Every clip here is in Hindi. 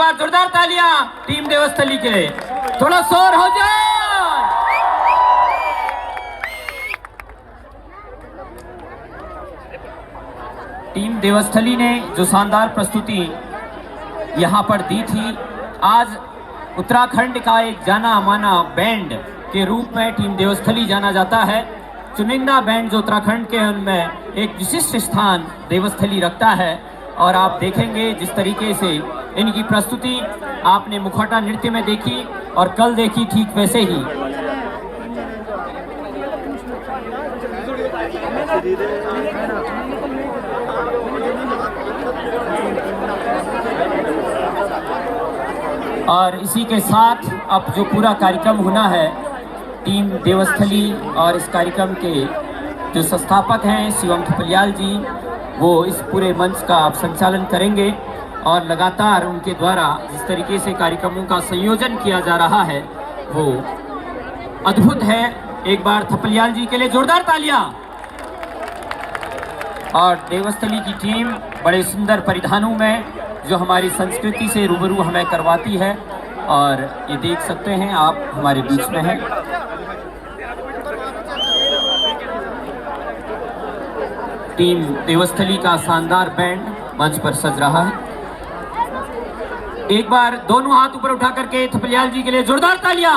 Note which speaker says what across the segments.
Speaker 1: बार जोरदार तालियां टीम देवस्थली के लिए, थोड़ा शोर हो जाए। टीम देवस्थली ने जो शानदार प्रस्तुति यहां पर दी थी, आज उत्तराखंड का एक जाना माना बैंड के रूप में टीम देवस्थली जाना जाता है। चुनिंदा बैंड जो उत्तराखंड के उनमें एक विशिष्ट स्थान देवस्थली रखता है। और आप देखेंगे जिस तरीके से इनकी प्रस्तुति आपने मुखौटा नृत्य में देखी और कल देखी, ठीक वैसे ही और इसी के साथ अब जो पूरा कार्यक्रम होना है, टीम देवस्थली और इस कार्यक्रम के जो संस्थापक हैं शिवम थपलियाल जी, वो इस पूरे मंच का आप संचालन करेंगे। और लगातार उनके द्वारा जिस तरीके से कार्यक्रमों का संयोजन किया जा रहा है वो अद्भुत है। एक बार थपलियाल जी के लिए जोरदार तालियां। और देवस्थली की टीम बड़े सुंदर परिधानों में जो हमारी संस्कृति से रूबरू हमें करवाती है, और ये देख सकते हैं आप हमारे बीच में है। टीम देवस्थली का शानदार बैंड मंच पर सज रहा है। एक बार दोनों हाथ ऊपर उठा करके थपलियाल जी के लिए जोरदार तालियां,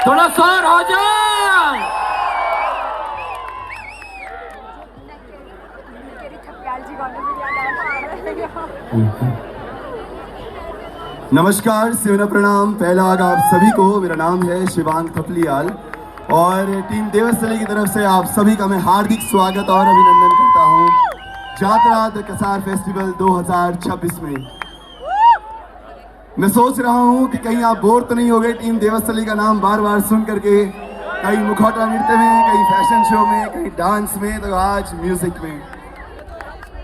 Speaker 1: थोड़ा शोर हो जाए।
Speaker 2: नमस्कार, सेवना प्रणाम। पहला आग आप सभी को। मेरा नाम है शिवांग थपलियाल और टीम देवस्थली की तरफ से आप सभी का मैं हार्दिक स्वागत और अभिनंदन करता हूं जातरा द कसार फेस्टिवल 2026 में। मैं सोच रहा हूं कि कहीं आप बोर तो नहीं हो गए टीम देवस्थली का नाम बार बार सुन करके, कहीं मुखौटा नृत्य में, कहीं फैशन शो में, कहीं डांस में, तो आज म्यूजिक में।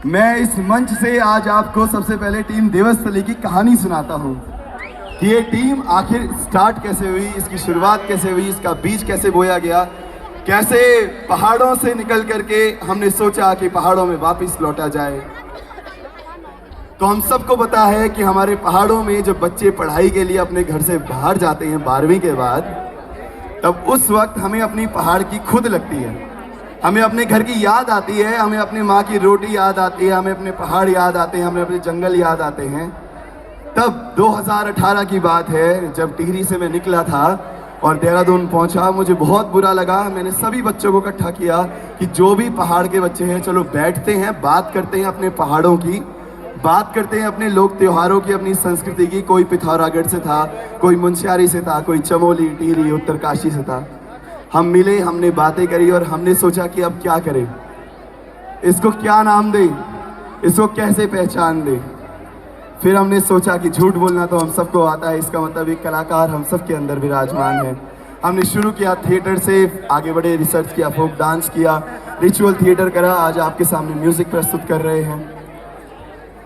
Speaker 2: मैं इस मंच से आज आपको सबसे पहले टीम देवस्थली की कहानी सुनाता हूँ कि ये टीम आखिर स्टार्ट कैसे हुई, इसकी शुरुआत कैसे हुई, इसका बीज कैसे बोया गया, कैसे पहाड़ों से निकल करके हमने सोचा कि पहाड़ों में वापस लौटा जाए। तो हम सबको पता है कि हमारे पहाड़ों में जब बच्चे पढ़ाई के लिए अपने घर से बाहर जाते हैं 12वीं के बाद, तब उस वक्त हमें अपनी पहाड़ की खुद लगती है, हमें अपने घर की याद आती है, हमें अपनी माँ की रोटी याद आती है, हमें अपने पहाड़ याद आते हैं, हमें अपने जंगल याद आते हैं। तब 2018 की बात है, जब टिहरी से मैं निकला था और देहरादून पहुंचा। मुझे बहुत बुरा लगा। मैंने सभी बच्चों को इकट्ठा किया कि जो भी पहाड़ के बच्चे हैं, चलो बैठते हैं, बात करते हैं अपने पहाड़ों की, बात करते हैं अपने लोक त्योहारों की, अपनी संस्कृति की। कोई पिथौरागढ़ से था, कोई मुंशियारी से था, कोई चमोली, टिहरी, उत्तरकाशी से था। हम मिले, हमने बातें करी और हमने सोचा कि अब क्या करें, इसको क्या नाम दें, इसको कैसे पहचान दें। फिर हमने सोचा कि झूठ बोलना तो हम सबको आता है, इसका मतलब एक कलाकार हम सब के अंदर विराजमान है। हमने शुरू किया थिएटर से, आगे बढ़े, रिसर्च किया, फोक डांस किया, रिचुअल थिएटर करा, आज आपके सामने म्यूजिक प्रस्तुत कर रहे हैं।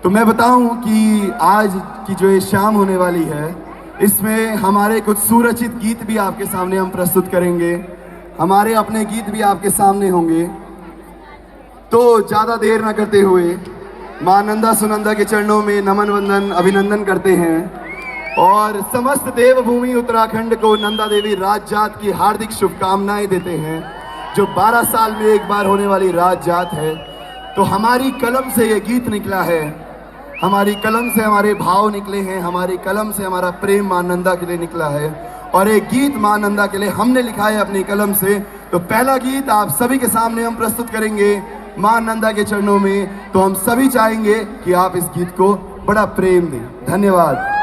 Speaker 2: तो मैं बताऊं कि आज की जो ये शाम होने वाली है, इसमें हमारे कुछ सुरचित गीत भी आपके सामने हम प्रस्तुत करेंगे, हमारे अपने गीत भी आपके सामने होंगे। तो ज़्यादा देर ना करते हुए माँ नंदा सुनंदा के चरणों में नमन वंदन अभिनंदन करते हैं और समस्त देवभूमि उत्तराखंड को नंदा देवी राज जात की हार्दिक शुभकामनाएं देते हैं, जो 12 साल में एक बार होने वाली राज जात है। तो हमारी कलम से ये गीत निकला है, हमारी कलम से हमारे भाव निकले हैं, हमारी कलम से हमारा प्रेम माँ नंदा के लिए निकला है और एक गीत माँ नंदा के लिए हमने लिखा है अपनी कलम से। तो पहला गीत आप सभी के सामने हम प्रस्तुत करेंगे माँ नंदा के चरणों में। तो हम सभी चाहेंगे कि आप इस गीत को बड़ा प्रेम दें। धन्यवाद।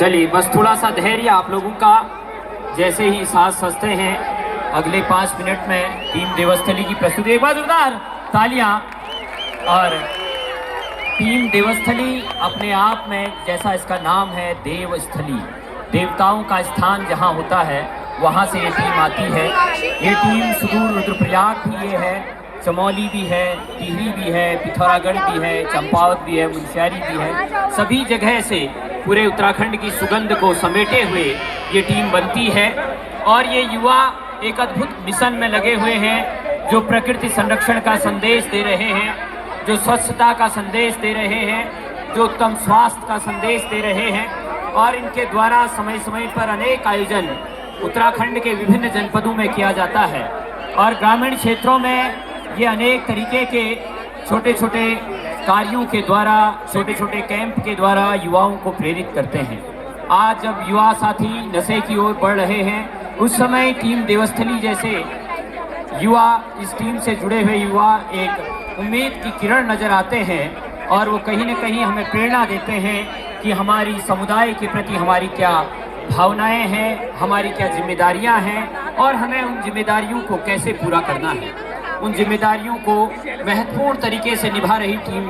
Speaker 1: चलिए बस थोड़ा सा धैर्य आप लोगों का, जैसे ही सांस फंसते हैं अगले 5 मिनट में टीम देवस्थली की प्रस्तुति। एक बार जोरदार तालियां। और टीम देवस्थली अपने आप में, जैसा इसका नाम है देवस्थली, देवताओं का स्थान जहां होता है वहां से ये टीम आती है। ये टीम सुदूर रुद्रप्रयाग भी ये है, चमौली भी है, टिहरी भी है, पिथौरागढ़ भी है, चंपावत भी है, मुनस्यारी भी है। सभी जगह से पूरे उत्तराखंड की सुगंध को समेटे हुए ये टीम बनती है। और ये युवा एक अद्भुत मिशन में लगे हुए हैं, जो प्रकृति संरक्षण का संदेश दे रहे हैं, जो स्वच्छता का संदेश दे रहे हैं, जो उत्तम स्वास्थ्य का संदेश दे रहे हैं। और इनके द्वारा समय समय पर अनेक आयोजन उत्तराखंड के विभिन्न जनपदों में किया जाता है। और ग्रामीण क्षेत्रों में ये अनेक तरीके के छोटे छोटे कार्यों के द्वारा, छोटे छोटे कैंप के द्वारा युवाओं को प्रेरित करते हैं। आज जब युवा साथी नशे की ओर बढ़ रहे हैं, उस समय टीम देवस्थली जैसे युवा, इस टीम से जुड़े हुए युवा एक उम्मीद की किरण नजर आते हैं। और वो कहीं न कहीं हमें प्रेरणा देते हैं कि हमारी समुदाय के प्रति हमारी क्या भावनाएं हैं, हमारी क्या जिम्मेदारियां हैं और हमें उन जिम्मेदारियों को कैसे पूरा करना है। उन जिम्मेदारियों को महत्वपूर्ण तरीके से निभा रही टीम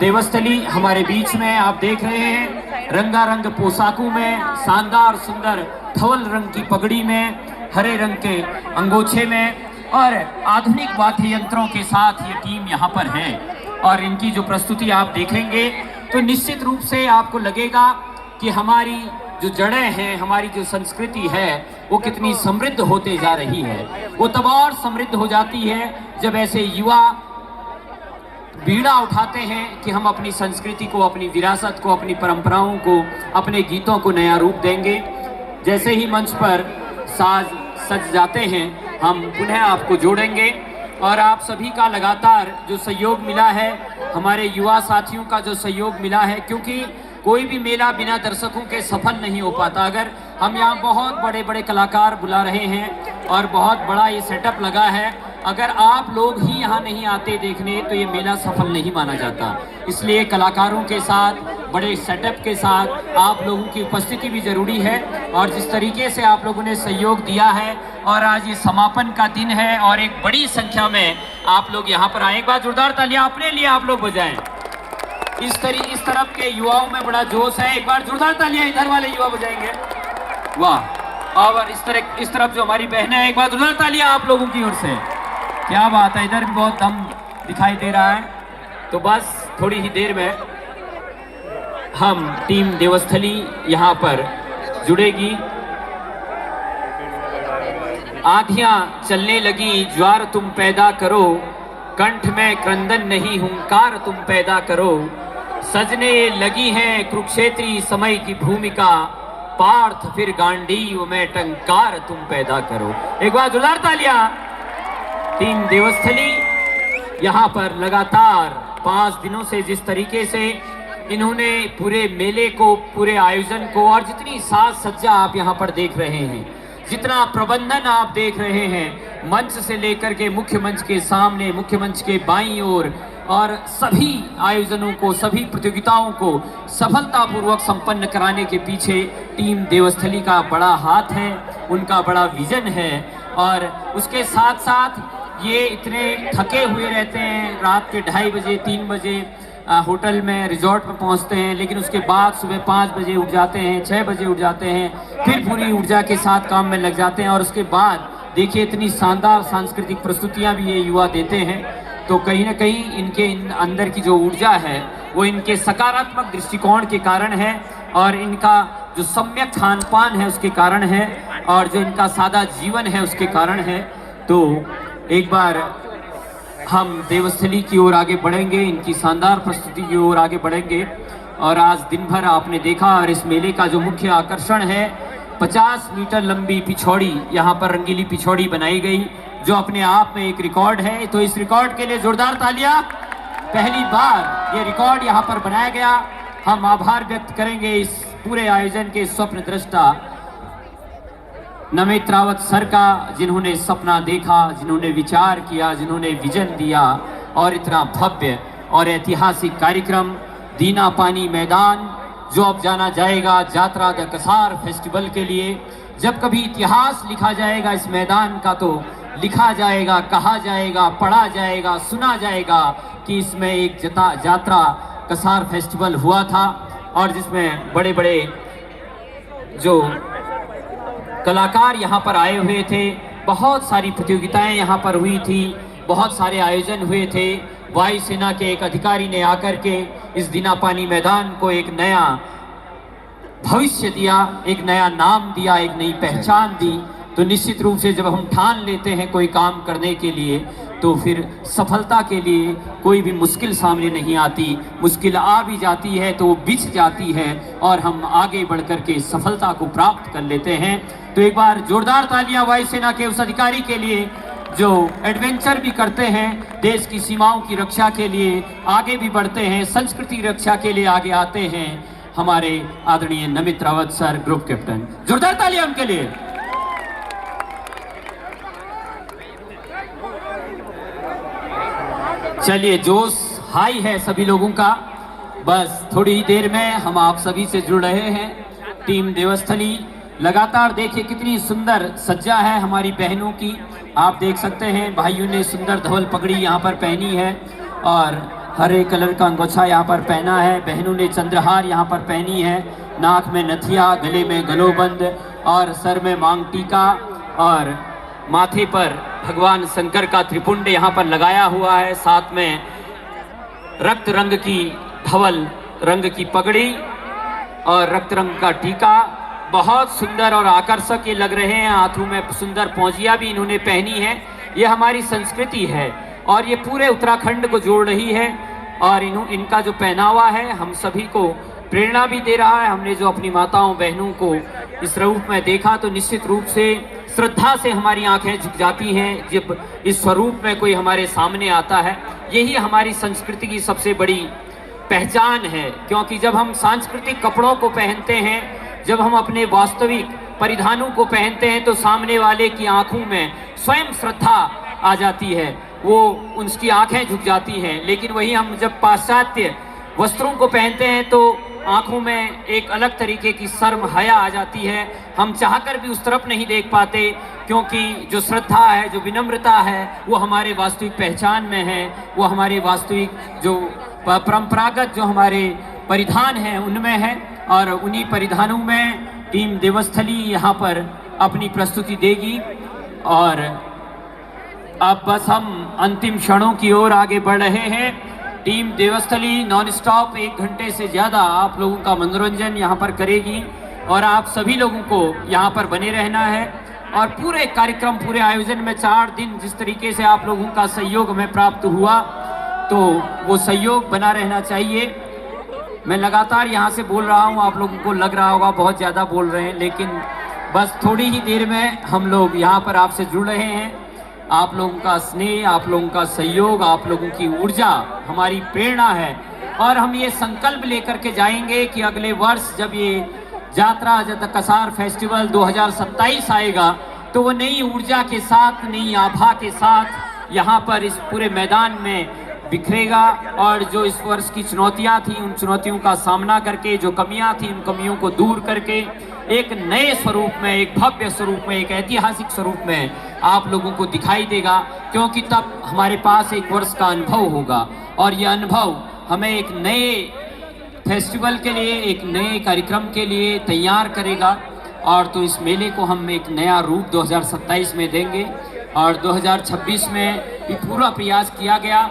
Speaker 1: देवस्थली हमारे बीच में आप देख रहे हैं। रंगारंग पोशाकों में, शानदार सुंदर धवल रंग की पगड़ी में, हरे रंग के अंगोछे में और आधुनिक वाद्य यंत्रों के साथ ये टीम यहाँ पर है। और इनकी जो प्रस्तुति आप देखेंगे तो निश्चित रूप से आपको लगेगा कि हमारी जो जड़ें हैं, हमारी जो संस्कृति है वो कितनी समृद्ध होते जा रही है। वो तब और समृद्ध हो जाती है जब ऐसे युवा बीड़ा उठाते हैं कि हम अपनी संस्कृति को, अपनी विरासत को, अपनी परंपराओं को, अपने गीतों को नया रूप देंगे। जैसे ही मंच पर साज सज जाते हैं हम पुनः आपको जोड़ेंगे। और आप सभी का लगातार जो सहयोग मिला है, हमारे युवा साथियों का जो सहयोग मिला है, क्योंकि कोई भी मेला बिना दर्शकों के सफल नहीं हो पाता। अगर हम यहाँ बहुत बड़े बड़े कलाकार बुला रहे हैं और बहुत बड़ा ये सेटअप लगा है, अगर आप लोग ही यहाँ नहीं आते देखने तो ये मेला सफल नहीं माना जाता। इसलिए कलाकारों के साथ, बड़े सेटअप के साथ आप लोगों की उपस्थिति भी ज़रूरी है। और जिस तरीके से आप लोगों ने सहयोग दिया है, और आज ये समापन का दिन है और एक बड़ी संख्या में आप लोग यहाँ पर आए। एक बार जोरदार तालियां अपने लिए आप लोग बजाएं। इस तरफ के युवाओं में बड़ा जोश है। एक बार जोरदार तालियां इधर वाले युवा बजाएंगे। वाह। और इस तरफ जो हमारी बहनें हैं, एक बार जोरदार तालियां आप लोगों की ओर से। क्या बात है, इधर भी बहुत दम दिखाई दे रहा है। तो बस थोड़ी ही देर में हम टीम देवस्थली यहाँ पर जुड़ेगी। आंधियां चलने लगी, ज्वार तुम पैदा करो, कंठ में क्रंदन नहीं, हुंकार तुम पैदा करो। सजने लगी है कुरुक्षेत्री समय की भूमिका, पार्थ फिर गांडीव में टंकार तुम पैदा करो। एक बार जोरदार तालियां। टीम देवस्थली यहाँ पर लगातार 5 दिनों से जिस तरीके से इन्होंने पूरे मेले को, पूरे आयोजन को, और जितनी साज सज्जा आप यहाँ पर देख रहे हैं, जितना प्रबंधन आप देख रहे हैं, मंच से लेकर के मुख्य मंच के सामने, मुख्य मंच के बाईं ओर, और सभी आयोजनों को, सभी प्रतियोगिताओं को सफलतापूर्वक संपन्न कराने के पीछे टीम देवस्थली का बड़ा हाथ है, उनका बड़ा विजन है। और उसके साथ साथ ये इतने थके हुए रहते हैं, रात के 2:30 बजे 3 बजे होटल में, रिजॉर्ट में पहुंचते हैं, लेकिन उसके बाद सुबह 5 बजे उठ जाते हैं, 6 बजे उठ जाते हैं, फिर पूरी ऊर्जा के साथ काम में लग जाते हैं। और उसके बाद देखिए इतनी शानदार सांस्कृतिक प्रस्तुतियां भी ये युवा देते हैं। तो कहीं ना कहीं इनके अंदर की जो ऊर्जा है वो इनके सकारात्मक दृष्टिकोण के कारण है, और इनका जो सम्यक खान पान है उसके कारण है, और जो इनका सादा जीवन है उसके कारण है। तो एक बार हम देवस्थली की ओर आगे बढ़ेंगे, इनकी शानदार प्रस्तुति की ओर आगे बढ़ेंगे। और आज दिन भर आपने देखा, और इस मेले का जो मुख्य आकर्षण है, 50 मीटर लंबी पिछौड़ी, यहाँ पर रंगीली पिछौड़ी बनाई गई, जो अपने आप में एक रिकॉर्ड है। तो इस रिकॉर्ड के लिए जोरदार तालियां। पहली बार ये रिकॉर्ड यहाँ पर बनाया गया। हम आभार व्यक्त करेंगे इस पूरे आयोजन के स्वप्न दृष्टा नमित रावत सर का, जिन्होंने सपना देखा, जिन्होंने विचार किया, जिन्होंने विजन दिया, और इतना भव्य और ऐतिहासिक कार्यक्रम दीना पानी मैदान जो अब जाना जाएगा जात्रा द कसार फेस्टिवल के लिए। जब कभी इतिहास लिखा जाएगा इस मैदान का तो लिखा जाएगा, कहा जाएगा, पढ़ा जाएगा, सुना जाएगा कि इसमें एक जात्रा कसार फेस्टिवल हुआ था और जिसमें बड़े बड़े जो कलाकार यहाँ पर आए हुए थे, बहुत सारी प्रतियोगिताएं यहाँ पर हुई थी, बहुत सारे आयोजन हुए थे। वायुसेना के एक अधिकारी ने आकर के इस दीनापानी मैदान को एक नया भविष्य दिया, एक नया नाम दिया, एक नई पहचान दी। तो निश्चित रूप से जब हम ठान लेते हैं कोई काम करने के लिए तो फिर सफलता के लिए कोई भी मुश्किल सामने नहीं आती। मुश्किल आ भी जाती है तो वो बिछ जाती है और हम आगे बढ़ कर के सफलता को प्राप्त कर लेते हैं। तो एक बार जोरदार तालियां वायुसेना के उस अधिकारी के लिए जो एडवेंचर भी करते हैं, देश की सीमाओं की रक्षा के लिए आगे भी बढ़ते हैं, संस्कृति रक्षा के लिए आगे आते हैं। हमारे आदरणीय Namit Rawat sir, group captain, जोरदार तालियां उनके लिए। चलिए, जोश हाई है सभी लोगों का। बस थोड़ी ही देर में हम आप सभी से जुड़ रहे हैं। टीम देवस्थली लगातार देखिए कितनी सुंदर सज्जा है हमारी बहनों की। आप देख सकते हैं भाइयों ने सुंदर धवल पगड़ी यहाँ पर पहनी है और हरे कलर का अंगोछा यहाँ पर पहना है। बहनों ने चंद्रहार यहाँ पर पहनी है, नाक में नथिया, गले में गलोबंद और सर में मांग टीका और माथे पर भगवान शंकर का त्रिपुंड यहाँ पर लगाया हुआ है। साथ में रक्त रंग की धवल रंग की पगड़ी और रक्त रंग का टीका बहुत सुंदर और आकर्षक ये लग रहे हैं। हाथों में सुंदर पौजिया भी इन्होंने पहनी है। ये हमारी संस्कृति है और ये पूरे उत्तराखंड को जोड़ रही है और इनका जो पहनावा है हम सभी को प्रेरणा भी दे रहा है। हमने जो अपनी माताओं बहनों को इस रूप में देखा तो निश्चित रूप से श्रद्धा से हमारी आंखें झुक जाती हैं जब इस स्वरूप में कोई हमारे सामने आता है। यही हमारी संस्कृति की सबसे बड़ी पहचान है, क्योंकि जब हम सांस्कृतिक कपड़ों को पहनते हैं, जब हम अपने वास्तविक परिधानों को पहनते हैं तो सामने वाले की आंखों में स्वयं श्रद्धा आ जाती है, वो उसकी आंखें झुक जाती हैं। लेकिन वही हम जब पाश्चात्य वस्त्रों को पहनते हैं तो आंखों में एक अलग तरीके की शर्म हया आ जाती है। हम चाहकर भी उस तरफ नहीं देख पाते, क्योंकि जो श्रद्धा है, जो विनम्रता है, वो हमारे वास्तविक पहचान में है, वो हमारे वास्तविक जो परंपरागत जो हमारे परिधान हैं उनमें है। और उन्हीं परिधानों में टीम देवस्थली यहाँ पर अपनी प्रस्तुति देगी। और अब बस हम अंतिम क्षणों की ओर आगे बढ़ रहे हैं। टीम देवस्थली नॉन स्टॉप 1 घंटे से ज़्यादा आप लोगों का मनोरंजन यहाँ पर करेगी और आप सभी लोगों को यहाँ पर बने रहना है। और पूरे कार्यक्रम, पूरे आयोजन में 4 दिन जिस तरीके से आप लोगों का सहयोग हमें प्राप्त हुआ तो वो सहयोग बना रहना चाहिए। मैं लगातार यहाँ से बोल रहा हूँ, आप लोगों को लग रहा होगा बहुत ज़्यादा बोल रहे हैं, लेकिन बस थोड़ी ही देर में हम लोग यहाँ पर आपसे जुड़ रहे हैं। आप लोगों का स्नेह, आप लोगों का सहयोग, आप लोगों की ऊर्जा हमारी प्रेरणा है। और हम ये संकल्प लेकर के जाएंगे कि अगले वर्ष जब ये जात्रा द कसार फेस्टिवल 2027 आएगा तो वो नई ऊर्जा के साथ, नई आभा के साथ यहाँ पर इस पूरे मैदान में बिखरेगा। और जो इस वर्ष की चुनौतियाँ थी, उन चुनौतियों का सामना करके, जो कमियाँ थी, उन कमियों को दूर करके एक नए स्वरूप में, एक भव्य स्वरूप में, एक ऐतिहासिक स्वरूप में आप लोगों को दिखाई देगा। क्योंकि तब हमारे पास 1 वर्ष का अनुभव होगा और ये अनुभव हमें एक नए फेस्टिवल के लिए, एक नए कार्यक्रम के लिए तैयार करेगा। और तो इस मेले को हम एक नया रूप 2027 में देंगे और 2026 में भी पूरा प्रयास किया गया।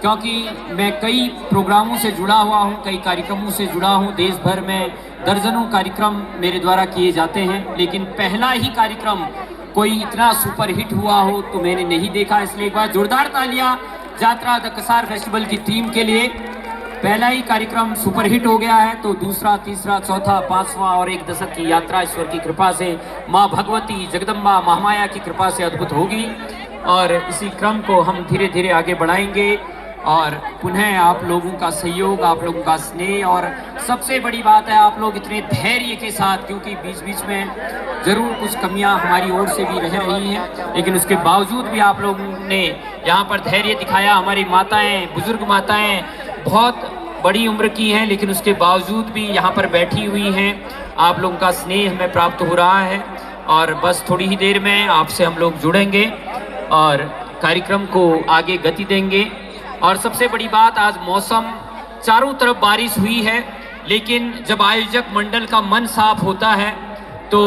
Speaker 1: क्योंकि मैं कई प्रोग्रामों से जुड़ा हुआ हूँ, कई कार्यक्रमों से जुड़ा हूँ। देश भर में दर्जनों कार्यक्रम मेरे द्वारा किए जाते हैं, लेकिन पहला ही कार्यक्रम कोई इतना सुपरहिट हुआ हो तो मैंने नहीं देखा। इसलिए एक बार जोरदार तालियां जात्रा द कसार फेस्टिवल की टीम के लिए। पहला ही कार्यक्रम सुपरहिट हो गया है तो दूसरा, तीसरा, चौथा, 5वां और 1 दशक की यात्रा ईश्वर की कृपा से, माँ भगवती जगदम्बा महामाया की कृपा से अद्भुत होगी। और इसी क्रम को हम धीरे धीरे आगे बढ़ाएंगे। और पुनः आप लोगों का सहयोग, आप लोगों का स्नेह और सबसे बड़ी बात है आप लोग इतने धैर्य के साथ, क्योंकि बीच बीच में ज़रूर कुछ कमियां हमारी ओर से भी रह रही हैं, लेकिन उसके बावजूद भी आप लोगों ने यहाँ पर धैर्य दिखाया। हमारी माताएं, बुजुर्ग माताएं बहुत बड़ी उम्र की हैं, लेकिन उसके बावजूद भी यहाँ पर बैठी हुई हैं। आप लोगों का स्नेह हमें प्राप्त हो रहा है और बस थोड़ी ही देर में आपसे हम लोग जुड़ेंगे और कार्यक्रम को आगे गति देंगे। और सबसे बड़ी बात, आज मौसम चारों तरफ बारिश हुई है, लेकिन जब आयोजक मंडल का मन साफ होता है तो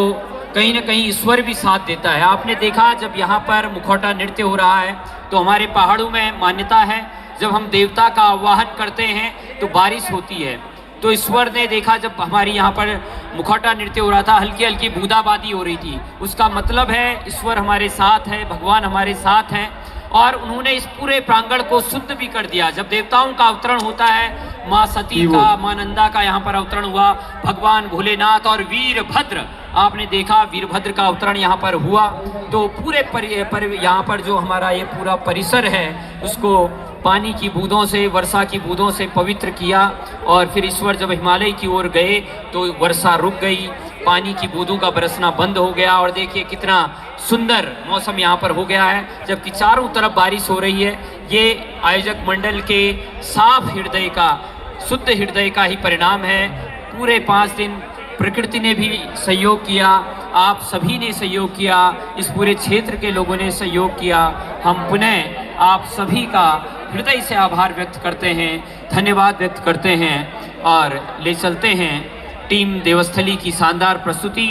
Speaker 1: कहीं ना कहीं ईश्वर भी साथ देता है। आपने देखा जब यहाँ पर मुखौटा नृत्य हो रहा है तो हमारे पहाड़ों में मान्यता है, जब हम देवता का आवाहन करते हैं तो बारिश होती है। तो ईश्वर ने देखा, जब हमारी यहाँ पर मुखौटा नृत्य हो रहा था, हल्की हल्की बूंदाबांदी हो रही थी, उसका मतलब है ईश्वर हमारे साथ है, भगवान हमारे साथ हैं। और उन्होंने इस पूरे प्रांगण को शुद्ध भी कर दिया। जब देवताओं का अवतरण होता है, माँ सती का, माँ नंदा का यहाँ पर अवतरण हुआ, भगवान भोलेनाथ और वीरभद्र, आपने देखा वीरभद्र का अवतरण यहाँ पर हुआ, तो पूरे यहाँ पर जो हमारा ये पूरा परिसर है उसको पानी की बूंदों से, वर्षा की बूंदों से पवित्र किया। और फिर ईश्वर जब हिमालय की ओर गए तो वर्षा रुक गई, पानी की बूंदों का बरसना बंद हो गया और देखिए कितना सुंदर मौसम यहाँ पर हो गया है, जबकि चारों तरफ बारिश हो रही है। ये आयोजक मंडल के साफ हृदय का, शुद्ध हृदय का ही परिणाम है। पूरे 5 दिन प्रकृति ने भी सहयोग किया, आप सभी ने सहयोग किया, इस पूरे क्षेत्र के लोगों ने सहयोग किया। हम पुनः आप सभी का हृदय से आभार व्यक्त करते हैं, धन्यवाद व्यक्त करते हैं और ले चलते हैं टीम देवस्थली की शानदार प्रस्तुति।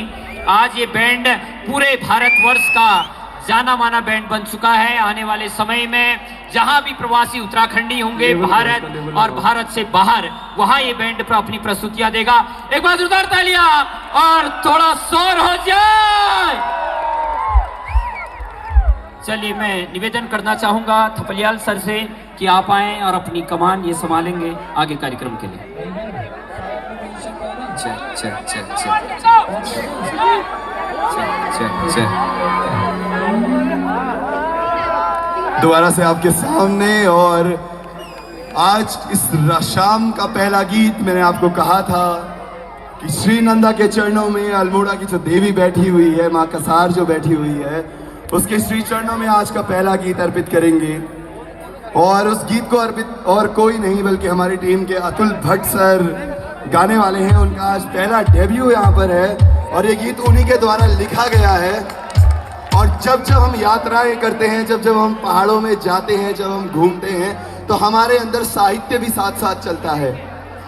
Speaker 1: आज ये बैंड पूरे भारतवर्ष का जाना माना बैंड बन चुका है। आने वाले समय में जहां भी प्रवासी उत्तराखंडी होंगे भारत और भारत से बाहर, वहां ये बैंड पर अपनी प्रस्तुतियां देगा। एक बार जोरदार तालियां और थोड़ा शोर हो जाए। चलिए, मैं निवेदन करना चाहूंगा थपलियाल सर से कि आप आए और अपनी कमान ये संभालेंगे आगे कार्यक्रम के लिए।
Speaker 2: दोबारा से आपके सामने, और आज इस शाम का पहला गीत मैंने आपको कहा था कि श्री नंदा के चरणों में अल्मोड़ा की जो देवी बैठी हुई है, माँ कसार जो बैठी हुई है, उसके श्री चरणों में आज का पहला गीत अर्पित करेंगे। और उस गीत को अर्पित और कोई नहीं बल्कि हमारी टीम के अतुल भट्ट सर गाने वाले हैं। उनका आज पहला डेब्यू यहाँ पर है और ये गीत उन्हीं के द्वारा लिखा गया है। और जब जब हम यात्राएं करते हैं, जब जब हम पहाड़ों में जाते हैं, जब हम घूमते हैं, तो हमारे अंदर साहित्य भी साथ साथ चलता है,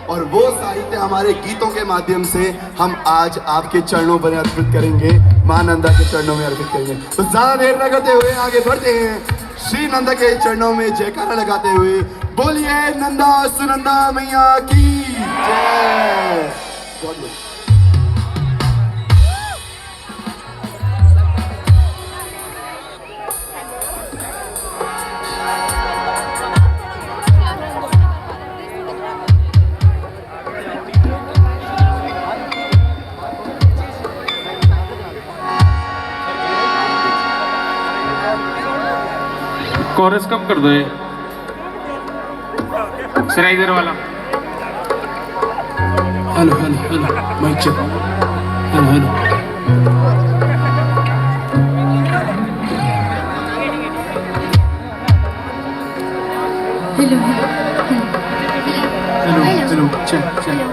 Speaker 2: और वो साहित्य हमारे गीतों के माध्यम से हम आज आपके चरणों पर अर्पित करेंगे, माँ नंदा के चरणों में अर्पित करेंगे। तो ज्यादा देर न करते हुए आगे बढ़ते हैं, श्री नंदा के चरणों में जयकारा लगाते हुए बोलिए नंदा सुनंदा मैया की जय।
Speaker 3: कोरस कम कर दो ये सराइजर वाला।
Speaker 4: Hello hello hello mic check. Hello hello
Speaker 5: hello
Speaker 4: hello hello check check. Hello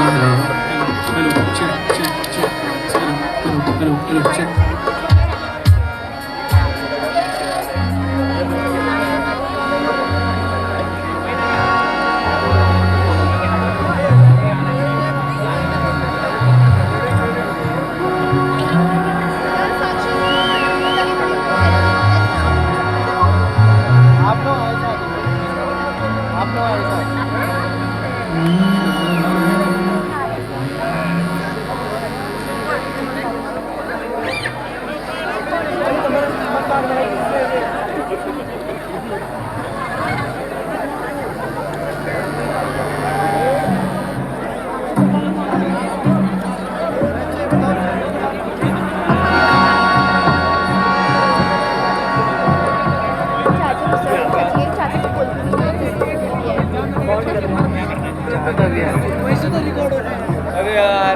Speaker 4: hello hello check check check. Hello hello hello check.
Speaker 3: अरे यार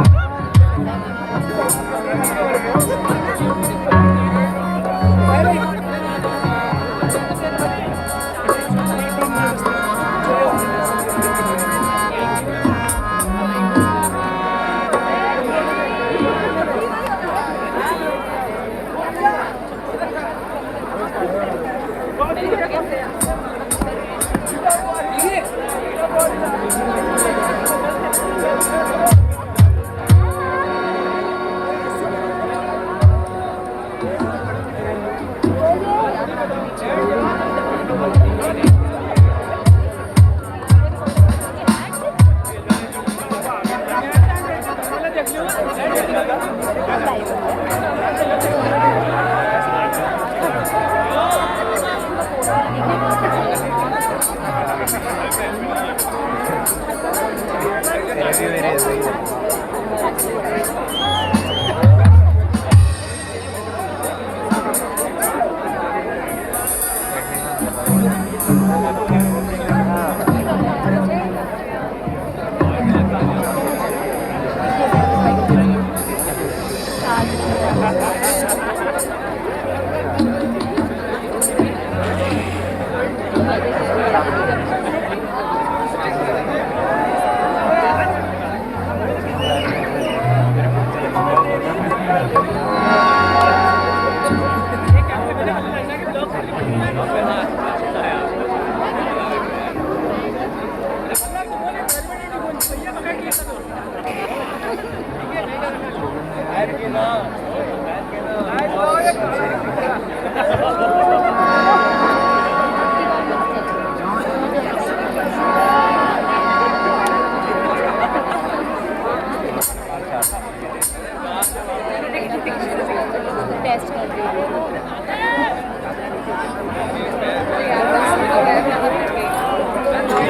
Speaker 5: टेस्ट कर रही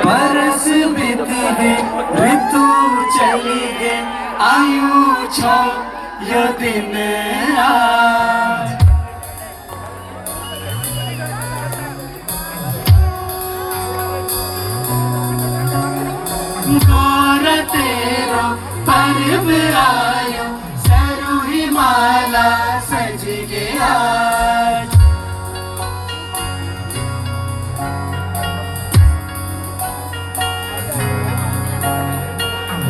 Speaker 6: बरस बीती गए ऋतु चली गए आयु छो ये दिन आज गोर तेरो पर्व आयो सरू हिमाला सज गया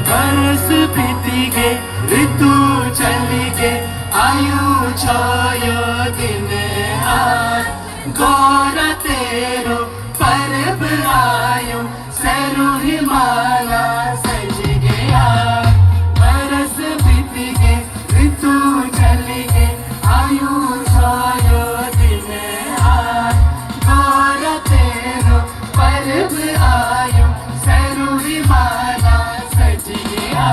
Speaker 6: बरस बीती गए ऋतु चली गए आयु छायो दिन आज गौर तेरो पर्व आयो सरू हिमाला सज गया बरस बीती गए ऋतु चली गए आयु छायो दिन आज गौर तेरो पर्व आयो सरू हिमाला सज गया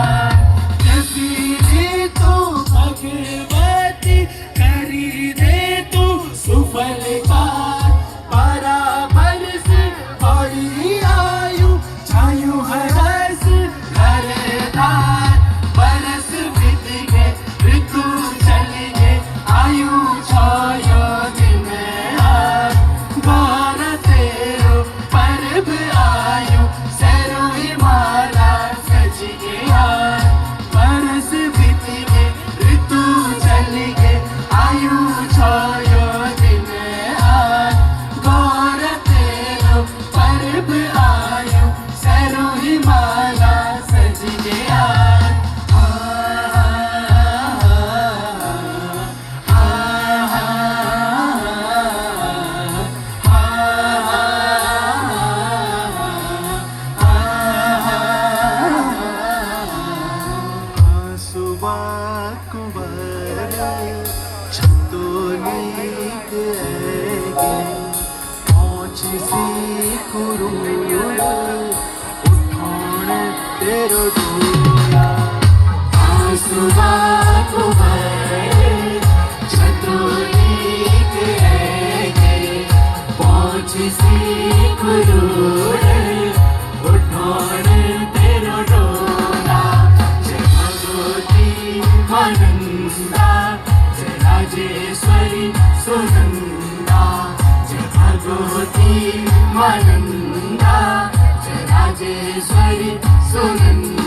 Speaker 6: जसीरे तू भगवती करी दे तू सुफल का बराबर से बड़ी आयु छायु हरस घरदार बरस बीत गए ऋतु चली गए आयु छायो दिन आज गौर तेरो पर्व आयु सरू हिमाला सज गया बरस बीत गए ऋतु चली गए आयु छायो दिन आज गौर तेरो पर्व आयु सरू हिमाला सज गया सुबह कुंवर छतोली के पहुँच सी कुरूर उठान तेरो डोला सुबह कुंवर छतोली के पहुँच सी कुरूर उठान तेरो डोला मानंदा जय राजेश्वरी सुनंदा जय भगवती मानंदा जय राजेश्वरी सुनंदा